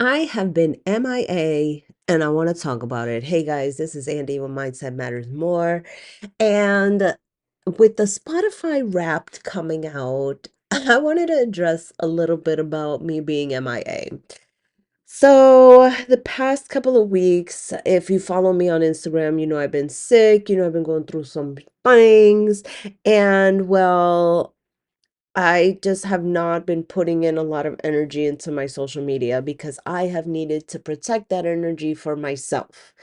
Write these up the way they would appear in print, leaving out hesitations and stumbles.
I have been MIA and I want to talk about it. Hey guys, this is Andy with Mindset Matters More. And with the Spotify Wrapped coming out, I wanted to address a little bit about me being MIA. So, the past couple of weeks, if you follow me on Instagram, you know I've been sick, you know I've been going through some things, and well, I just have not been putting in a lot of energy into my social media because I have needed to protect that energy for myself.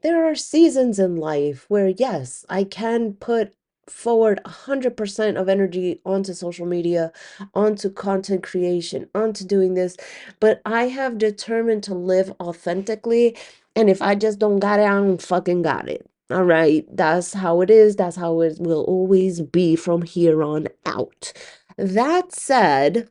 There are seasons in life where, yes, I can put forward 100% of energy onto social media, onto content creation, onto doing this, but I have determined to live authentically. And if I just don't got it, I don't fucking got it. All right, that's how it is. That's how it will always be from here on out. That said,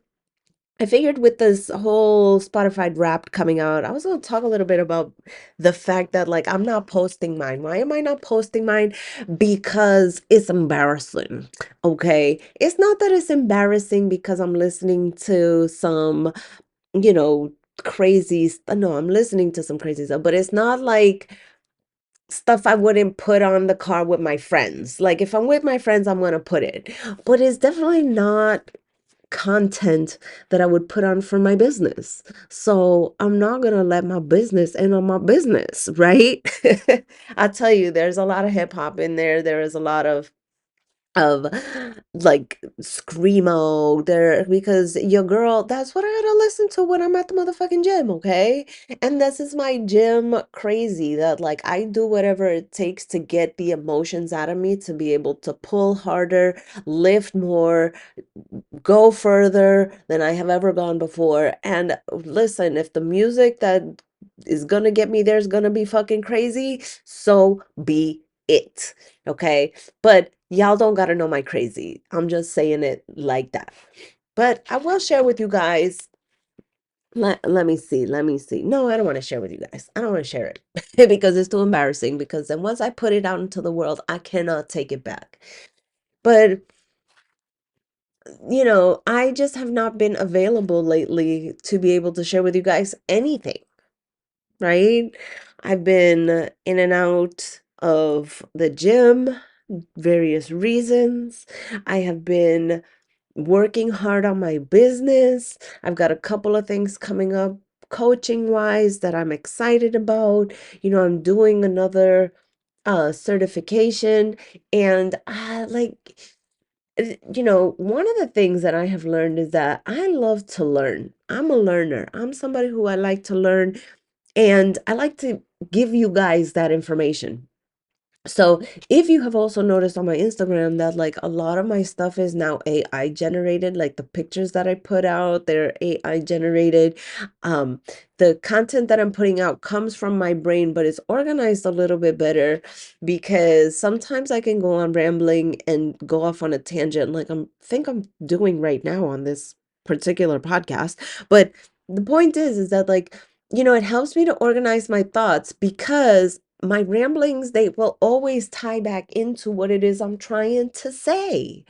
I figured with this whole Spotify Wrapped coming out, I was going to talk a little bit about the fact that, like, I'm not posting mine. Why am I not posting mine? Because it's embarrassing. Okay. It's not that it's embarrassing because I'm listening to some, you know, no, I'm listening to some crazy stuff, but it's not like stuff I wouldn't put on the car with my friends. Like, if I'm with my friends, I'm going to put it. But it's definitely not content that I would put on for my business. So I'm not gonna let my business end on my business, right? I tell you, there's a lot of hip hop in there. There is a lot of like screamo there because your girl, that's what I gotta listen to when I'm at the motherfucking gym, okay? And this is my gym crazy that like I do whatever it takes to get the emotions out of me to be able to pull harder, lift more, go further than I have ever gone before. And listen, if the music that is gonna get me there is gonna be fucking crazy, so be it. Okay. But y'all don't gotta know my crazy. I'm just saying it like that. But I will share with you guys. Let me see. Let me see. No, I don't want to share with you guys. I don't want to share it because it's too embarrassing. Because then once I put it out into the world, I cannot take it back. But I just have not been available lately to be able to share with you guys anything, right? I've been in and out of the gym, various reasons. I have been working hard on my business. I've got a couple of things coming up coaching wise that I'm excited about. I'm doing another certification and one of the things that I have learned is that I love to learn. I'm a learner. I'm somebody who I like to learn, and I like to give you guys that information. So, if you have also noticed on my Instagram that like a lot of my stuff is now AI generated, like the pictures that I put out, they're AI generated. Um, the content that I'm putting out comes from my brain, but it's organized a little bit better because sometimes I can go on rambling and go off on a tangent like I'm doing right now on this particular podcast. But the point is that like it helps me to organize my thoughts because my ramblings, they will always tie back into what it is I'm trying to say.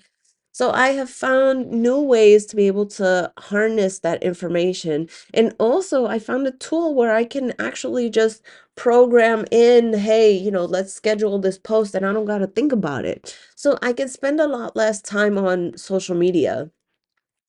So I have found new ways to be able to harness that information. And also, I found a tool where I can actually just program in, hey, let's schedule this post, and I don't got to think about it. So I can spend a lot less time on social media.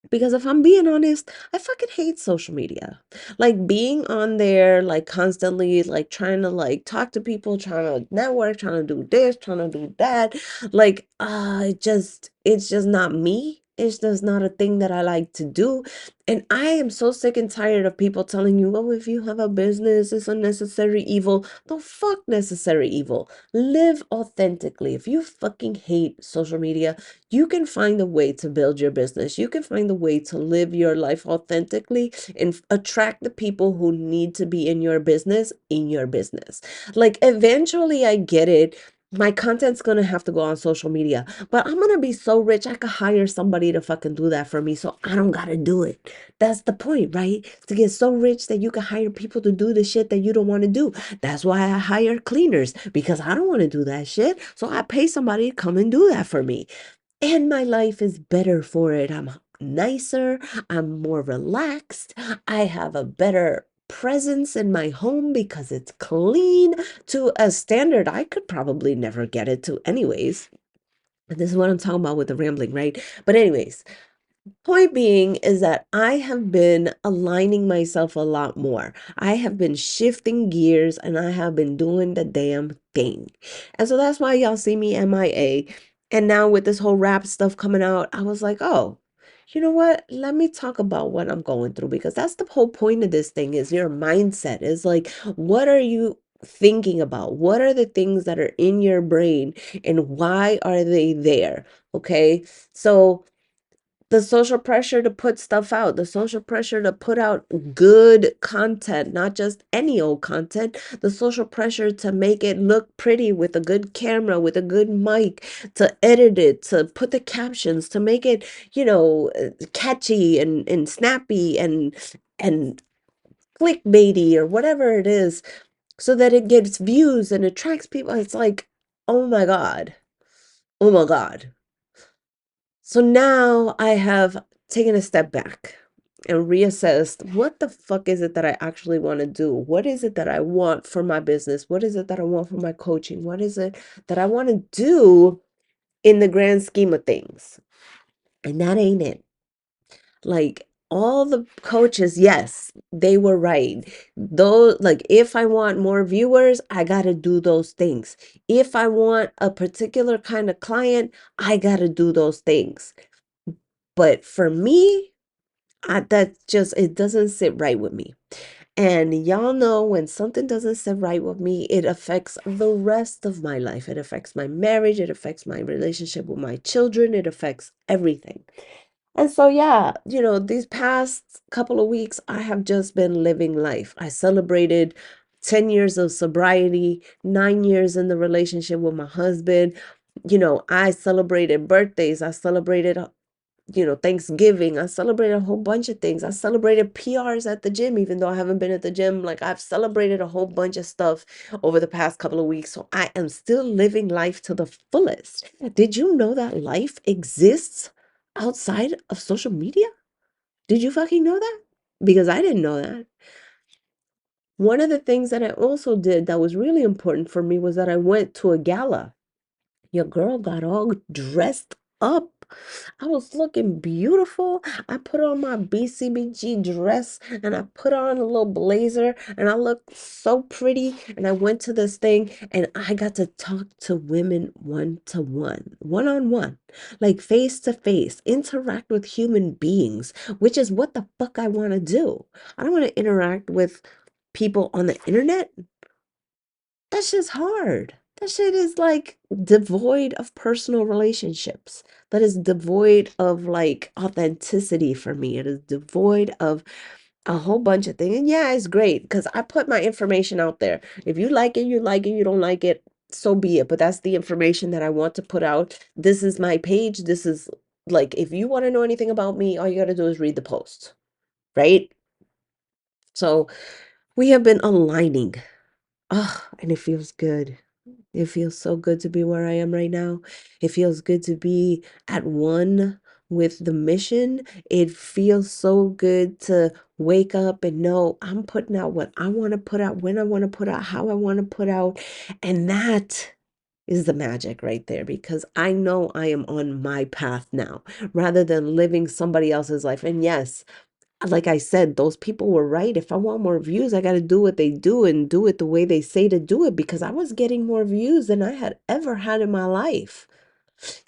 Because if I'm being honest, I fucking hate social media. Like being on there, like constantly, like trying to like talk to people, trying to network, trying to do this, trying to do that. Like, it's just not me. It's just not a thing that I like to do. And I am so sick and tired of people telling you, oh, if you have a business, it's a necessary evil. No, fuck necessary evil. Live authentically. If you fucking hate social media, you can find a way to build your business. You can find a way to live your life authentically and attract the people who need to be in your business in your business. Like eventually I get it. My content's gonna have to go on social media, but I'm gonna be so rich I could hire somebody to fucking do that for me, so I don't gotta do it. That's the point, right? To get so rich that you can hire people to do the shit that you don't want to do. That's why I hire cleaners because I don't want to do that shit. So I pay somebody to come and do that for me. And my life is better for it. I'm nicer, I'm more relaxed, I have a better presence in my home because it's clean to a standard I could probably never get it to anyways. And this is what I'm talking about with the rambling, right? But anyways, point being is that I have been aligning myself a lot more. I have been shifting gears and I have been doing the damn thing. And so that's why y'all see me MIA. And now with this whole rap stuff coming out, I was like, oh, you know what? Let me talk about what I'm going through because that's the whole point of this thing is your mindset is like, what are you thinking about? What are the things that are in your brain and why are they there? Okay. So the social pressure to put stuff out, the social pressure to put out good content, not just any old content, the social pressure to make it look pretty with a good camera, with a good mic, to edit it, to put the captions, to make it, catchy and snappy and clickbaity or whatever it is, so that it gets views and attracts people. It's like, oh my God. Oh my God. So now I have taken a step back and reassessed what the fuck is it that I actually want to do? What is it that I want for my business? What is it that I want for my coaching? What is it that I want to do in the grand scheme of things? And that ain't it. Like all the coaches, yes, they were right. Though, like, if I want more viewers, I got to do those things. If I want a particular kind of client, I got to do those things. But for me, that just it doesn't sit right with me. And y'all know when something doesn't sit right with me, it affects the rest of my life. It affects my marriage, it affects my relationship with my children, it affects everything. And so, yeah, these past couple of weeks, I have just been living life. I celebrated 10 years of sobriety, 9 years in the relationship with my husband. I celebrated birthdays. I celebrated Thanksgiving. I celebrated a whole bunch of things. I celebrated PRs at the gym, even though I haven't been at the gym. Like I've celebrated a whole bunch of stuff over the past couple of weeks. So I am still living life to the fullest. Did you know that life exists outside of social media? Did you fucking know that? Because I didn't know that. One of the things that I also did that was really important for me was that I went to a gala. Your girl got all dressed up. I was looking beautiful. I put on my BCBG dress and I put on a little blazer and I looked so pretty. And I went to this thing and I got to talk to women one to one on one, like face to face, interact with human beings, which is what the fuck I want to do. I don't want to interact with people on the internet. That shit's hard. That shit is like devoid of personal relationships. That is devoid of like authenticity for me. It is devoid of a whole bunch of things. And yeah, it's great because I put my information out there. If you like it, you like it. You don't like it, so be it. But that's the information that I want to put out. This is my page. This is like, if you want to know anything about me, all you got to do is read the post, right? So we have been aligning. Oh, and it feels good. It feels so good to be where I am right now. It feels good to be at one with the mission. It feels so good to wake up and know I'm putting out what I want to put out, when I want to put out, how I want to put out. And that is the magic right there because I know I am on my path now rather than living somebody else's life. And yes, like I said, those people were right. If I want more views, I got to do what they do and do it the way they say to do it because I was getting more views than I had ever had in my life.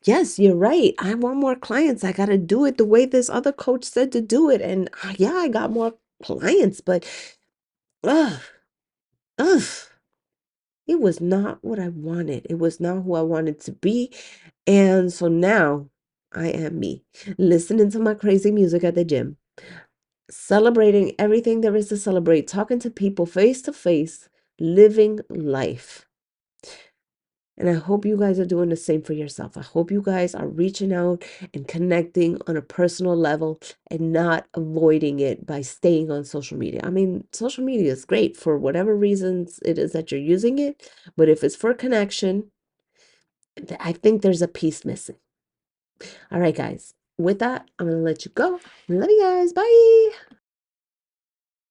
Yes, you're right. I want more clients. I got to do it the way this other coach said to do it. And yeah, I got more clients, but ugh, ugh, it was not what I wanted. It was not who I wanted to be. And so now I am me, listening to my crazy music at the gym, celebrating everything there is to celebrate, talking to people face to face, living life. And I hope you guys are doing the same for yourself. I hope you guys are reaching out and connecting on a personal level and not avoiding it by staying on social media. I mean, social media is great for whatever reasons it is that you're using it, but if it's for connection, I think there's a piece missing. All right, guys. With that, I'm going to let you go. Love you guys. Bye.